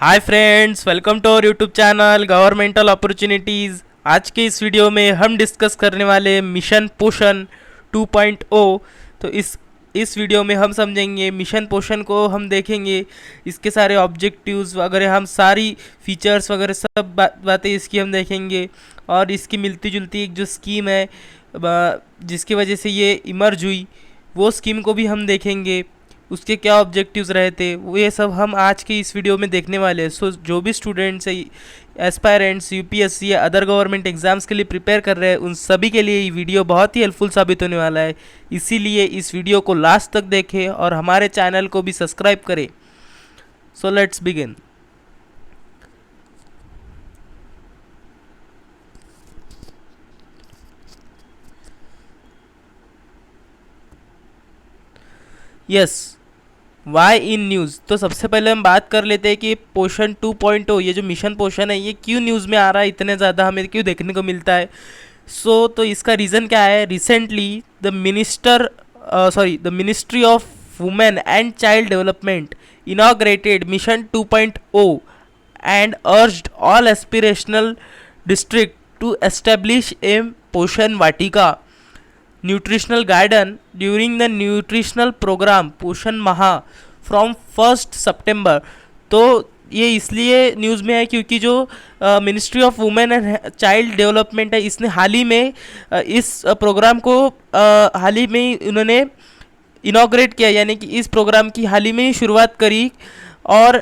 Hi friends, welcome to our YouTube channel governmental opportunities. आज के इस वीडियो में हम डिस्कस करने वाले मिशन पोषण 2.0। तो इस वीडियो में हम समझेंगे मिशन पोषण को, हम देखेंगे इसके सारे ऑब्जेक्टिव्स वगैरह, हम सारी फीचर्स वगैरह सब बातें इसकी हम देखेंगे। और इसकी मिलती जुलती एक जो स्कीम है जिसकी वजह से ये इमर्ज हुई, वो स्कीम को भी हम देखेंगे, उसके क्या ऑब्जेक्टिव्स रहे थे, वो ये सब हम आज के इस वीडियो में देखने वाले हैं। सो जो भी स्टूडेंट्स है, एस्पायरेंट्स यूपीएससी या अदर गवर्नमेंट एग्जाम्स के लिए प्रिपेयर कर रहे हैं, उन सभी के लिए ये वीडियो बहुत ही हेल्पफुल साबित होने वाला है। इसीलिए इस वीडियो को लास्ट तक देखें और हमारे चैनल को भी सब्सक्राइब करें। So let's begin. Yes, why in news. तो सबसे पहले हम बात कर लेते हैं कि पोषण 2.0, ये जो मिशन पोषण है, ये क्यों न्यूज़ में आ रहा है, इतने ज़्यादा हमें क्यों देखने को मिलता है। तो इसका रीज़न क्या है। Recently the ministry of women and child development inaugurated mission 2.0 and urged all aspirational district to establish a poshan vatika nutritional garden during the nutritional programme Poshan Maah from 1 सितंबर। तो ये इसलिए न्यूज़ में है क्योंकि जो ministry of women and child development है, इसने हाल ही में इस प्रोग्राम को हाल ही में उन्होंने इनॉग्रेट किया, यानी कि इस प्रोग्राम की हाल ही में ही शुरुआत करी। और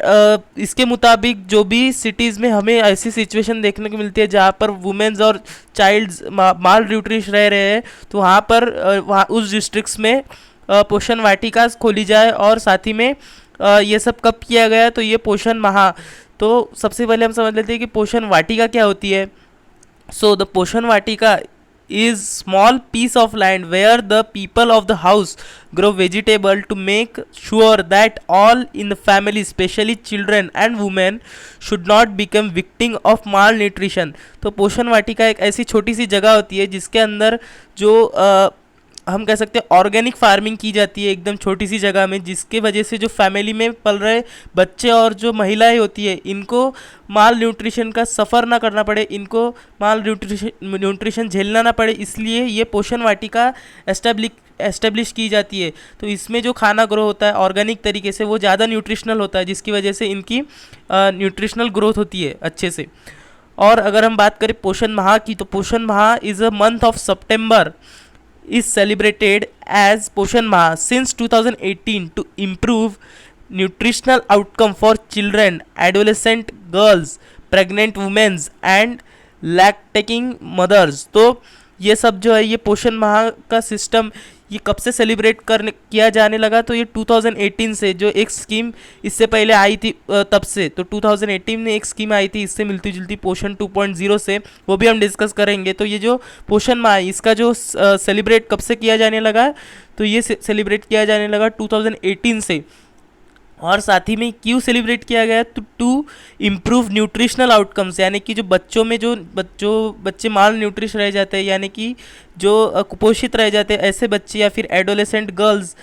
इसके मुताबिक जो भी सिटीज़ में हमें ऐसी सिचुएशन देखने को मिलती है जहाँ पर वुमेन्स और चाइल्ड्स माल न्यूट्रिश रह रहे हैं, तो वहाँ पर वहाँ उस डिस्ट्रिक्ट्स में पोषण वाटिका खोली जाए। और साथ ही में ये सब कब किया गया, तो ये पोषण माह। तो सबसे पहले हम समझ लेते हैं कि पोषण वाटिका क्या होती है। सो द पोषण वाटिका is small piece of land where the people of the house grow vegetable to make sure that all in the family, especially children and women, should not become victim of malnutrition। तो पोषण वाटिका एक ऐसी छोटी सी जगह होती है जिसके अंदर जो हम कह सकते हैं ऑर्गेनिक फार्मिंग की जाती है एकदम छोटी सी जगह में, जिसके वजह से जो फैमिली में पल रहे बच्चे और जो महिलाएं होती है, इनको माल न्यूट्रिशन का सफ़र ना करना पड़े, इनको माल न्यूट्रिशन झेलना ना पड़े, इसलिए ये पोषण वाटिका एस्टेब्लिश की जाती है। तो इसमें जो खाना ग्रो होता है ऑर्गेनिक तरीके से, वो ज़्यादा न्यूट्रिशनल होता है, जिसकी वजह से इनकी न्यूट्रिशनल ग्रोथ होती है अच्छे से। और अगर हम बात करें पोषण माह की, तो पोषण माह is a month of September is celebrated as Poshan Maah since 2018 to improve nutritional outcome for children, adolescent girls, pregnant women and lactating mothers। तो ये सब जो है, ये पोषण माह का सिस्टम ये कब से सेलिब्रेट करने किया जाने लगा, तो ये 2018 से, जो एक स्कीम इससे पहले आई थी तब से। तो 2018 में एक स्कीम आई थी इससे मिलती जुलती पोषण 2.0 से, वो भी हम डिस्कस करेंगे। तो ये जो पोषण माह इसका जो सेलिब्रेट कब से किया जाने लगा, तो ये सेलिब्रेट किया जाने लगा 2018 से। और साथ ही में क्यों सेलिब्रेट किया गया, तो टू इम्प्रूव न्यूट्रिशनल आउटकम्स, यानी कि जो बच्चों में जो बच्चे माल न्यूट्रिश रह जाते हैं, यानी कि जो कुपोषित रह जाते हैं ऐसे बच्चे, या फिर एडोलेसेंट गर्ल्स,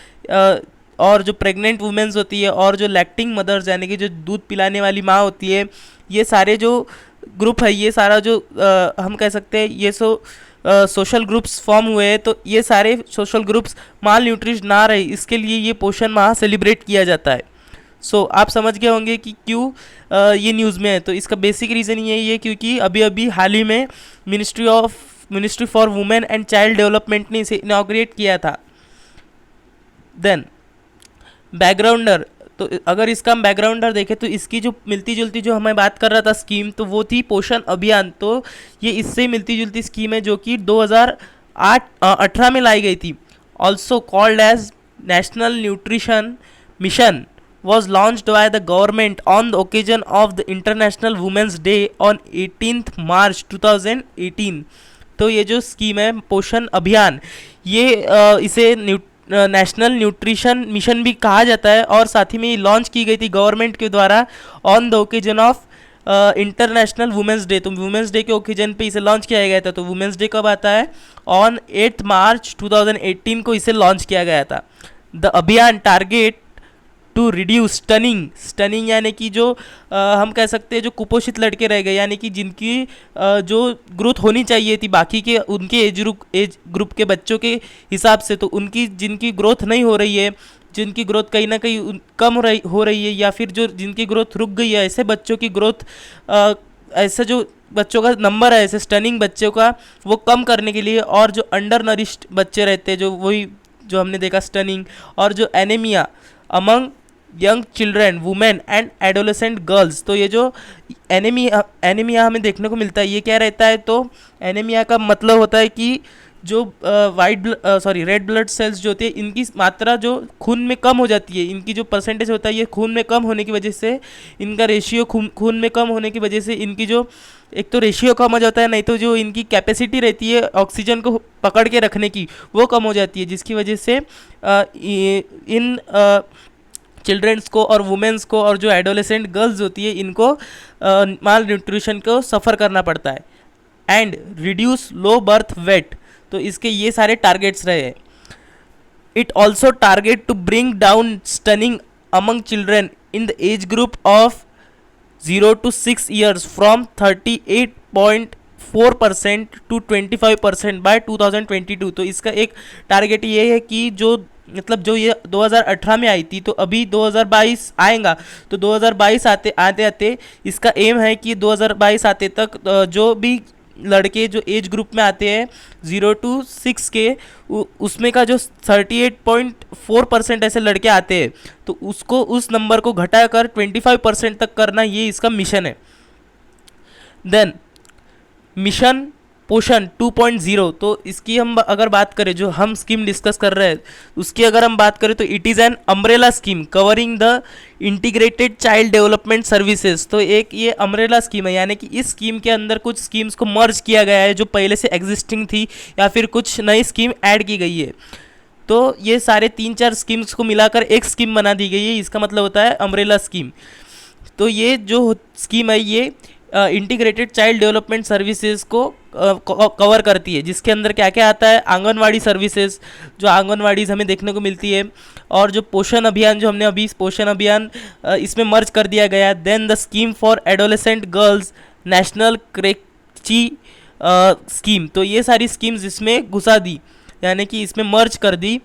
और जो प्रेग्नेंट वुमेन्स होती है, और जो लैक्टिंग मदर्स यानी कि जो दूध पिलाने वाली माँ होती है, ये सारे जो ग्रुप है, ये सारा जो हम कह सकते हैं ये सोशल ग्रुप्स फॉर्म हुए हैं। तो ये सारे सोशल ग्रुप्स माल न्यूट्रिश ना रहे, इसके लिए ये पोषण माह सेलिब्रेट किया जाता है। आप समझ गए होंगे कि क्यों ये न्यूज़ में है। तो इसका बेसिक रीज़न यही है क्योंकि अभी अभी हाल ही में ministry for women and child development ने इसे इनॉग्रेट किया था। देन बैकग्राउंडर, तो अगर इसका हम बैकग्राउंडर देखें तो इसकी जो मिलती जुलती जो हमें बात कर रहा था स्कीम, तो वो थी पोषण अभियान। तो ये इससे मिलती जुलती स्कीम है जो कि 2018 में लाई गई थी। Also called as national nutrition mission was launched by the government on the occasion of the International Women's Day on 18th March 2018। तो ये जो स्कीम है पोषण अभियान, ये इसे नेशनल न्यूट्रिशन मिशन भी कहा जाता है। और साथ ही में ये लॉन्च की गई थी गवर्नमेंट के द्वारा on the occasion of international women's day. तो वुमेंस डे के ओकेजन पे इसे लॉन्च किया गया था। तो वुमेंस डे कब आता है, ऑन 8 मार्च 2018 को इसे लॉन्च किया गया था। The Abhiyan target to reduce stunting, stunting यानी कि जो हम कह सकते हैं जो कुपोषित लड़के रह गए, यानी कि जिनकी जो ग्रोथ होनी चाहिए थी बाकी के उनके एज ग्रुप के बच्चों के हिसाब से, तो उनकी जिनकी ग्रोथ नहीं हो रही है, जिनकी ग्रोथ कहीं ना कहीं कम हो रही है, या फिर जो जिनकी ग्रोथ रुक गई है, ऐसे बच्चों की ग्रोथ, ऐसे जो बच्चों का नंबर है ऐसे स्टनिंग बच्चों का, वो कम करने के लिए, और जो अंडर नरिश्ड बच्चे रहते हैं जो वही जो हमने देखा स्टनिंग, और जो anaemia among young children women and adolescent girls, तो ये जो एनीमिया हमें देखने को मिलता है ये क्या रहता है, तो एनीमिया का मतलब होता है कि जो रेड ब्लड सेल्स जो होती है इनकी मात्रा जो खून में कम हो जाती है, इनकी जो परसेंटेज होता है ये खून में कम होने की वजह से, इनका रेशियो खून में कम होने की वजह से इनकी जो एक तो रेशियो कम हो जाता है, नहीं तो जो इनकी कैपेसिटी रहती है ऑक्सीजन को पकड़ के रखने की वो कम हो जाती है, जिसकी वजह से इन चिल्ड्रेंस को और वुमेन्स को और जो एडोलेसेंट गर्ल्स होती है इनको माल न्यूट्रिशन को सफ़र करना पड़ता है। And reduce low birth weight, तो इसके ये सारे टारगेट्स रहे हैं। It also target to bring down stunting among children in the age group of 0 to 6 years from 38.4% to 25% by 2022। तो इसका एक टारगेट ये है कि जो मतलब जो ये 2018 में आई थी, तो अभी 2022 आएगा, तो 2022 आते आते इसका एम है कि 2022 आते तक जो भी लड़के जो एज ग्रुप में आते हैं 0 to 6 के, उसमें का जो 38.4% ऐसे लड़के आते हैं, तो उसको उस नंबर को घटाकर 25% तक करना, ये इसका मिशन है। देन मिशन पोषण 2.0, तो इसकी हम अगर बात करें, जो हम स्कीम डिस्कस कर रहे हैं उसकी अगर हम बात करें, तो it is an umbrella scheme covering the integrated child development services. तो एक ये अम्ब्रेला स्कीम है, यानी कि इस स्कीम के अंदर कुछ स्कीम्स को मर्ज किया गया है जो पहले से एग्जिस्टिंग थी, या फिर कुछ नई स्कीम ऐड की गई है। तो ये सारे 3-4 स्कीम्स को मिलाकर एक स्कीम बना दी गई है, इसका मतलब होता है अम्ब्रेला स्कीम। तो ये जो स्कीम है ये इंटीग्रेटेड चाइल्ड डेवलपमेंट सर्विसेज को कवर करती है, जिसके अंदर क्या क्या आता है, आंगनवाड़ी सर्विसेज जो आंगनवाड़ीज हमें देखने को मिलती है, और जो पोषण अभियान जो हमने अभी पोषण अभियान इसमें मर्ज कर दिया गया। Then the scheme for adolescent girls national creche scheme, तो ये सारी स्कीम्स इसमें घुसा दी, यानी कि इसमें मर्ज कर दी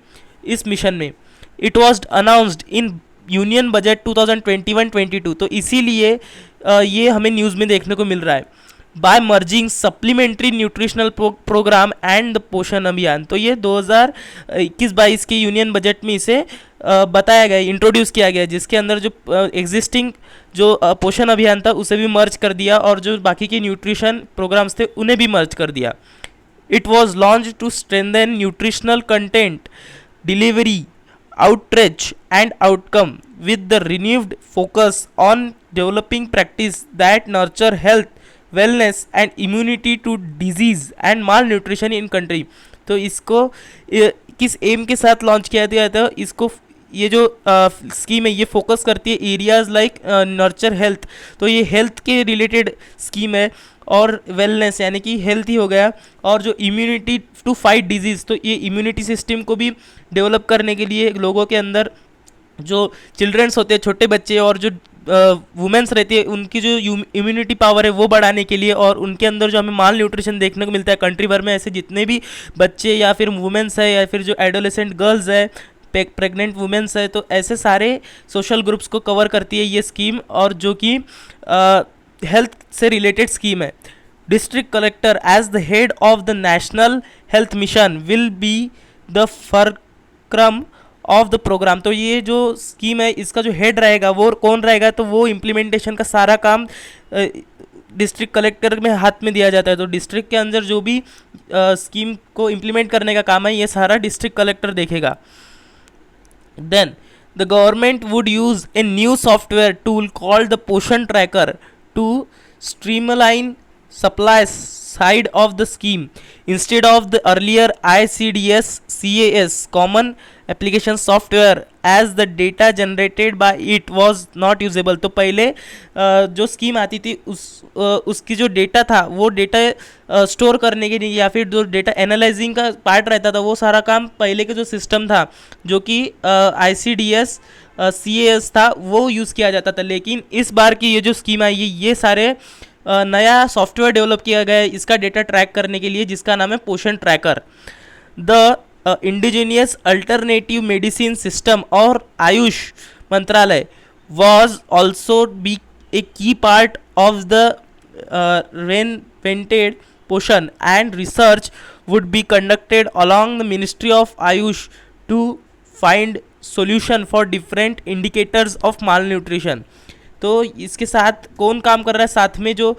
इस मिशन में। It was announced in union budget 2021-22, तो इसीलिए ये हमें न्यूज़ में देखने को मिल रहा है। By merging supplementary nutritional program and the Poshan Abhiyan, तो ये 2021-22 के यूनियन बजट में इसे बताया गया, इंट्रोड्यूस किया गया, जिसके अंदर जो एग्जिस्टिंग जो पोषण अभियान था उसे भी मर्ज कर दिया, और जो बाकी के न्यूट्रिशन प्रोग्राम्स थे उन्हें भी मर्ज कर दिया। It was launch to strengthen nutritional content delivery outreach and outcome with the renewed focus on developing practice that nurture health, wellness and immunity to disease and malnutrition in country। तो इसको किस M के साथ launch किया गया था, इसको ये जो स्कीम है ये फोकस करती है एरियाज़ लाइक नर्चर हेल्थ, तो ये हेल्थ के रिलेटेड स्कीम है, और वेलनेस यानी कि हेल्थ ही हो गया, और जो इम्यूनिटी टू फाइट डिजीज़, तो ये इम्यूनिटी सिस्टम को भी डेवलप करने के लिए लोगों के अंदर जो चिल्ड्रंस होते हैं छोटे बच्चे और जो वुमेन्स रहती है उनकी जो इम्यूनिटी पावर है वो बढ़ाने के लिए, और उनके अंदर जो हमें माल न्यूट्रिशन देखने को मिलता है कंट्री भर में, ऐसे जितने भी बच्चे या फिर वुमेन्स है या फिर जो एडोलेसेंट गर्ल्स है, प्रेग्नेंट वुमेन्स है, तो ऐसे सारे सोशल ग्रुप्स को कवर करती है ये स्कीम, और जो कि हेल्थ से रिलेटेड स्कीम है। District collector as the head of the National Health Mission will be the fulcrum of the programme, तो ये जो स्कीम है इसका जो हेड रहेगा वो कौन रहेगा, तो वो इम्प्लीमेंटेशन का सारा काम डिस्ट्रिक्ट कलेक्टर में हाथ में दिया जाता है। तो डिस्ट्रिक्ट के अंदर जो भी स्कीम को इम्प्लीमेंट करने का काम है ये सारा डिस्ट्रिक्ट कलेक्टर देखेगा। Then the government would use a new software tool called the Poshan tracker to streamline supply side of the scheme instead of the earlier ICDS CAS common application software as the data generated by it was not usable। तो पहले जो scheme आती थी उसकी जो data था वो data store करने के लिए या फिर जो डेटा एनालाइजिंग का पार्ट रहता था वो सारा काम पहले के जो सिस्टम था जो कि ICDS CAS था वो यूज़ किया जाता था। लेकिन इस बार की ये जो स्कीम आई है ये सारे नया सॉफ्टवेयर डेवलप किया गया है इसका डेटा ट्रैक करने के लिए जिसका नाम है पोषण tracker. The indigenous alternative medicine system और आयुष मंत्रालय was also be a key part of the reinvented Poshan, and research would be conducted along the Ministry of Ayush to find solution for different indicators of malnutrition। तो इसके साथ कौन काम कर रहा है, साथ में जो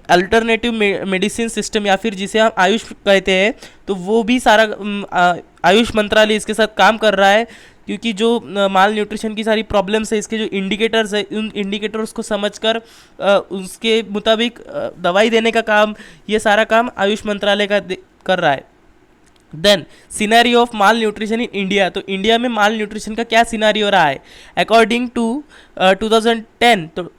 अल्टरनेटिव मेडिसिन सिस्टम या फिर जिसे हम आयुष कहते हैं तो वो भी सारा आयुष मंत्रालय इसके साथ काम कर रहा है क्योंकि जो माल न्यूट्रिशन की सारी प्रॉब्लम्स है इसके जो इंडिकेटर्स है उन इंडिकेटर्स को समझकर उसके मुताबिक दवाई देने का काम ये सारा काम आयुष मंत्रालय का कर रहा है। Then scenario of malnutrition in India, तो इंडिया में माल न्यूट्रिशन का क्या सिनेरियो रहा है अकॉर्डिंग टू 2010 तो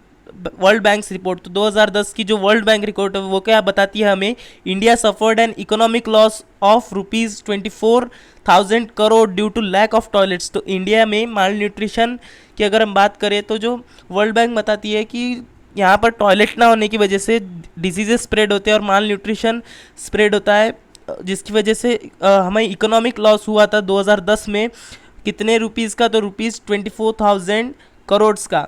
वर्ल्ड बैंक रिपोर्ट, तो 2010 की जो वर्ल्ड बैंक रिपोर्ट है वो क्या बताती है हमें, India suffered an economic loss of ₹24,000 crore due to lack of toilets. तो इंडिया में माल न्यूट्रिशन की अगर हम बात करें तो जो वर्ल्ड बैंक बताती है कि यहाँ पर टॉयलेट ना होने की वजह से डिजीजेस स्प्रेड होते हैं और माल न्यूट्रिशन स्प्रेड होता है जिसकी वजह से हमें इकोनॉमिक लॉस हुआ था 2010 में कितने रुपीज़ का, तो ₹24,000 करोड़ का,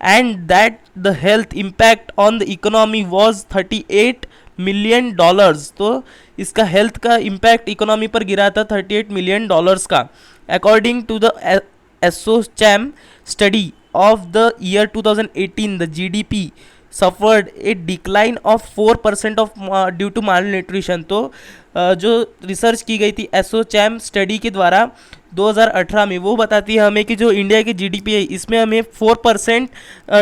and that the health impact on the economy was $38 million. तो इसका हेल्थ का इम्पैक्ट इकोनॉमी पर गिरा था $38 मिलियन का। According to the ASSOCHAM study of the year 2018 the GDP suffered a decline of 4% of due to malnutrition. तो जो research की गई थी एसोचैम स्टडी के द्वारा 2018 में वो बताती है हमें कि जो इंडिया की GDP है इसमें हमें 4%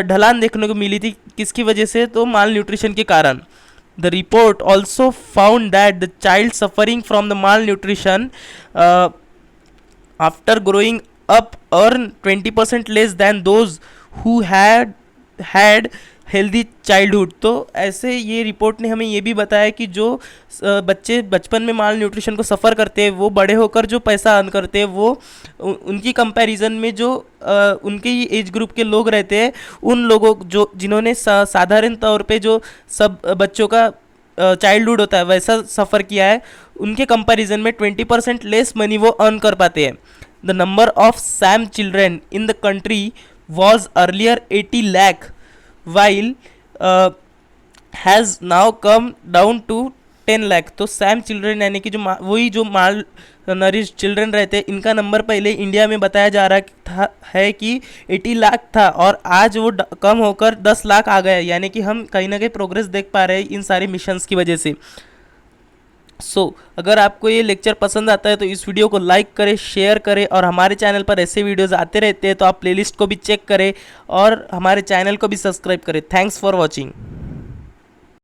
ढलान देखने को मिली थी, किसकी वजह से, तो माल न्यूट्रिशन के कारण। The report also found that the child suffering from the mall nutrition after growing up earn 20% less than those who had healthy childhood. तो ऐसे ये रिपोर्ट ने हमें ये भी बताया कि जो बच्चे बचपन में माल न्यूट्रिशन को सफ़र करते हैं वो बड़े होकर जो पैसा अर्न करते हैं वो उनकी कंपैरिजन में जो उनके ही एज ग्रुप के लोग रहते हैं उन लोगों जो जिन्होंने साधारण तौर पे जो सब बच्चों का चाइल्डहुड होता है वैसा सफ़र किया है उनके कंपैरिजन में 20% लेस मनी वो अर्न कर पाते हैं। The number of Sam children in the country was earlier 80 lakh while has now come down to 10 lakh। तो सैम चिल्ड्रन यानी कि जो वही जो माल नरिश चिल्ड्रन रहते हैं इनका नंबर पहले इंडिया में बताया जा रहा है कि 80 लाख था और आज वो कम होकर 10 लाख आ गया, यानी कि हम कहीं ना कहीं प्रोग्रेस देख पा रहे हैं इन सारे मिशंस की वजह से। अगर आपको ये लेक्चर पसंद आता है तो इस वीडियो को लाइक करें, शेयर करें और हमारे चैनल पर ऐसे वीडियोस आते रहते हैं तो आप प्लेलिस्ट को भी चेक करें और हमारे चैनल को भी सब्सक्राइब करें। Thanks for watching.